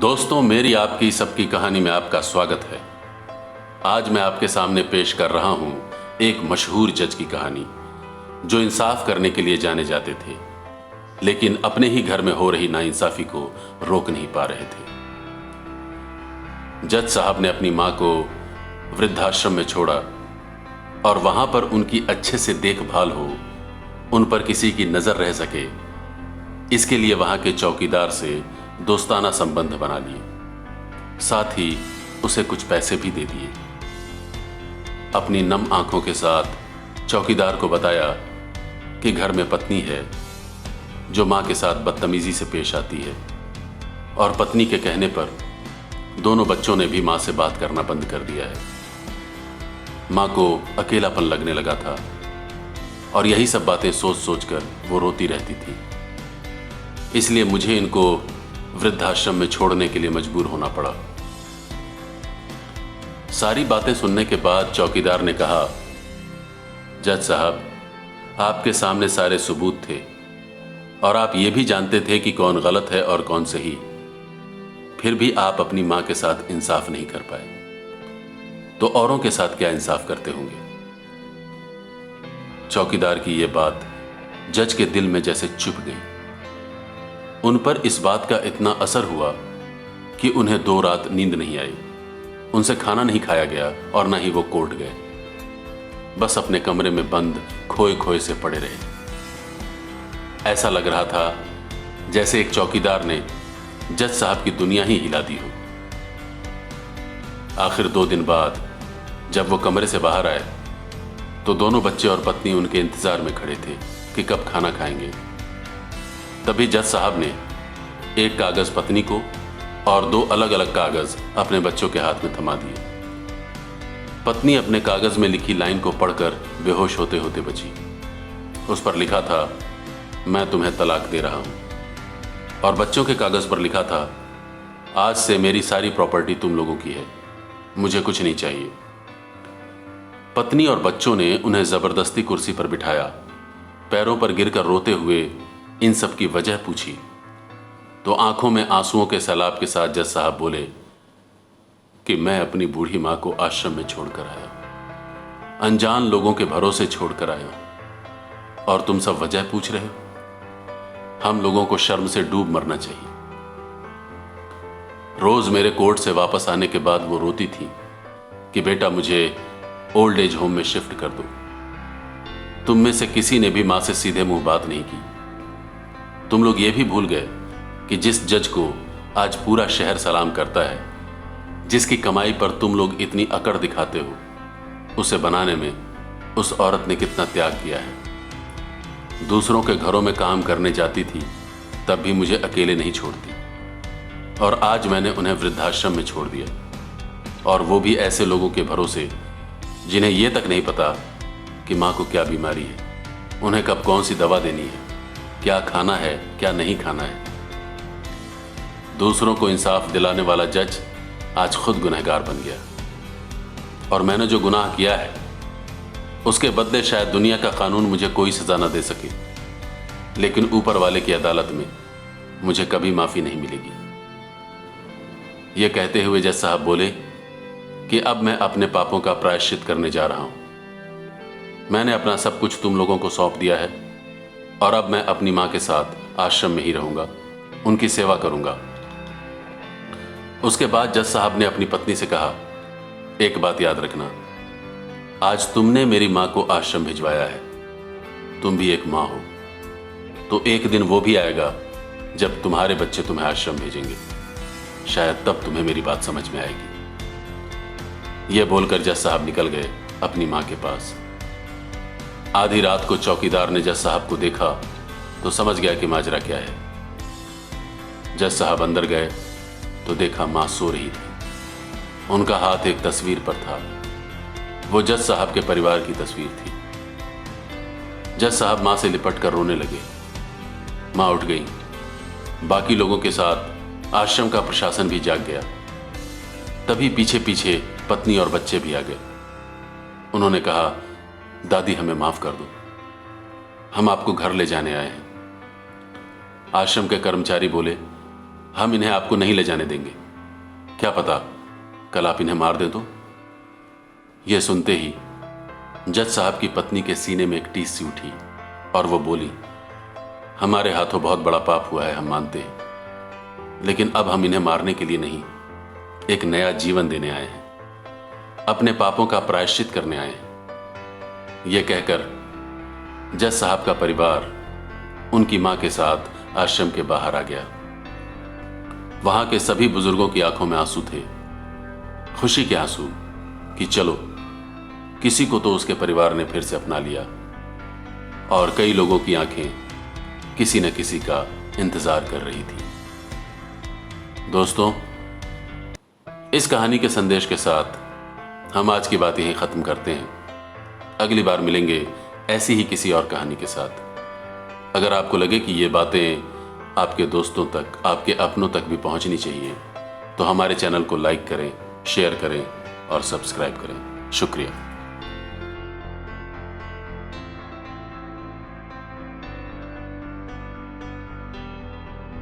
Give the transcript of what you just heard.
दोस्तों, मेरी आपकी सबकी कहानी में आपका स्वागत है। आज मैं आपके सामने पेश कर रहा हूं एक मशहूर जज की कहानी, जो इंसाफ करने के लिए जाने जाते थे, लेकिन अपने ही घर में हो रही नाइंसाफी को रोक नहीं पा रहे थे। जज साहब ने अपनी मां को वृद्धाश्रम में छोड़ा और वहां पर उनकी अच्छे से देखभाल हो, उन पर किसी की नजर रह सके, इसके लिए वहां के चौकीदार से दोस्ताना संबंध बना लिए। साथ ही उसे कुछ पैसे भी दे दिए। अपनी नम आंखों के साथ चौकीदार को बताया कि घर में पत्नी है जो मां के साथ बदतमीजी से पेश आती है, और पत्नी के कहने पर दोनों बच्चों ने भी मां से बात करना बंद कर दिया है। मां को अकेलापन लगने लगा था और यही सब बातें सोच सोचकर वो रोती रहती थी। इसलिए मुझे इनको वृद्धाश्रम में छोड़ने के लिए मजबूर होना पड़ा। सारी बातें सुनने के बाद चौकीदार ने कहा, जज साहब, आपके सामने सारे सबूत थे और आप ये भी जानते थे कि कौन गलत है और कौन सही, फिर भी आप अपनी मां के साथ इंसाफ नहीं कर पाए, तो औरों के साथ क्या इंसाफ करते होंगे। चौकीदार की यह बात जज के दिल में जैसे चुभ गई। उन पर इस बात का इतना असर हुआ कि उन्हें 2 रात नींद नहीं आई, उनसे खाना नहीं खाया गया और ना ही वो कोर्ट गए। बस अपने कमरे में बंद खोए खोए से पड़े रहे। ऐसा लग रहा था जैसे एक चौकीदार ने जज साहब की दुनिया ही हिला दी हो। आखिर 2 दिन बाद जब वो कमरे से बाहर आए तो दोनों बच्चे और पत्नी उनके इंतजार में खड़े थे कि कब खाना खाएंगे। तभी जज साहब ने एक कागज पत्नी को और 2 अलग अलग कागज अपने बच्चों के हाथ में थमा दिए। पत्नी अपने कागज में लिखी लाइन को पढ़कर बेहोश होते होते बची। उस पर लिखा था, मैं तुम्हें तलाक दे रहा हूं। और बच्चों के कागज पर लिखा था, आज से मेरी सारी प्रॉपर्टी तुम लोगों की है, मुझे कुछ नहीं चाहिए। पत्नी और बच्चों ने उन्हें जबरदस्ती कुर्सी पर बिठाया, पैरों पर गिरकर रोते हुए इन सब की वजह पूछी तो आंखों में आंसुओं के सैलाब के साथ जज साहब बोले कि मैं अपनी बूढ़ी मां को आश्रम में छोड़कर आया, अनजान लोगों के भरोसे छोड़कर आया, और तुम सब वजह पूछ रहे हो। हम लोगों को शर्म से डूब मरना चाहिए। रोज मेरे कोर्ट से वापस आने के बाद वो रोती थी कि बेटा, मुझे ओल्ड एज होम में शिफ्ट कर दो। तुम में से किसी ने भी मां से सीधे मुंह बात नहीं की। तुम लोग ये भी भूल गए कि जिस जज को आज पूरा शहर सलाम करता है, जिसकी कमाई पर तुम लोग इतनी अकड़ दिखाते हो, उसे बनाने में उस औरत ने कितना त्याग किया है। दूसरों के घरों में काम करने जाती थी तब भी मुझे अकेले नहीं छोड़ती, और आज मैंने उन्हें वृद्धाश्रम में छोड़ दिया, और वो भी ऐसे लोगों के भरोसे जिन्हें यह तक नहीं पता कि मां को क्या बीमारी है, उन्हें कब कौन सी दवा देनी है, क्या खाना है क्या नहीं खाना है। दूसरों को इंसाफ दिलाने वाला जज आज खुद गुनहगार बन गया, और मैंने जो गुनाह किया है उसके बदले शायद दुनिया का कानून मुझे कोई सजा ना दे सके, लेकिन ऊपर वाले की अदालत में मुझे कभी माफी नहीं मिलेगी। यह कहते हुए जज साहब बोले कि अब मैं अपने पापों का प्रायश्चित करने जा रहा हूं। मैंने अपना सब कुछ तुम लोगों को सौंप दिया है, और अब मैं अपनी मां के साथ आश्रम में ही रहूंगा, उनकी सेवा करूंगा। उसके बाद जज साहब ने अपनी पत्नी से कहा, एक बात याद रखना, आज तुमने मेरी मां को आश्रम भिजवाया है, तुम भी एक मां हो, तो एक दिन वो भी आएगा जब तुम्हारे बच्चे तुम्हें आश्रम भेजेंगे, शायद तब तुम्हें मेरी बात समझ में आएगी। यह बोलकर जज साहब निकल गए अपनी मां के पास। आधी रात को चौकीदार ने जज साहब को देखा तो समझ गया कि माजरा क्या है। जज साहब अंदर गए तो देखा मां सो रही थी। उनका हाथ एक तस्वीर पर था। वो जज साहब के परिवार की तस्वीर थी। जज साहब मां से लिपट कर रोने लगे। मां उठ गई। बाकी लोगों के साथ आश्रम का प्रशासन भी जाग गया। तभी पीछे पीछे पत्नी और बच्चे भी आ गए। उन्होंने कहा, दादी, हमें माफ कर दो, हम आपको घर ले जाने आए हैं। आश्रम के कर्मचारी बोले, हम इन्हें आपको नहीं ले जाने देंगे। क्या पता कल आप इन्हें मार दें तो। यह सुनते ही जज साहब की पत्नी के सीने में एक टीस सी उठी और वो बोली, हमारे हाथों बहुत बड़ा पाप हुआ है, हम मानते हैं, लेकिन अब हम इन्हें मारने के लिए नहीं, एक नया जीवन देने आए हैं, अपने पापों का प्रायश्चित करने आए हैं। यह कहकर जज साहब का परिवार उनकी मां के साथ आश्रम के बाहर आ गया। वहां के सभी बुजुर्गों की आंखों में आंसू थे, खुशी के आंसू कि चलो किसी को तो उसके परिवार ने फिर से अपना लिया, और कई लोगों की आंखें किसी न किसी का इंतजार कर रही थी। दोस्तों, इस कहानी के संदेश के साथ हम आज की बात यहीं खत्म करते हैं। अगली बार मिलेंगे ऐसी ही किसी और कहानी के साथ। अगर आपको लगे कि ये बातें आपके दोस्तों तक, आपके अपनों तक भी पहुंचनी चाहिए, तो हमारे चैनल को लाइक करें, शेयर करें और सब्सक्राइब करें। शुक्रिया।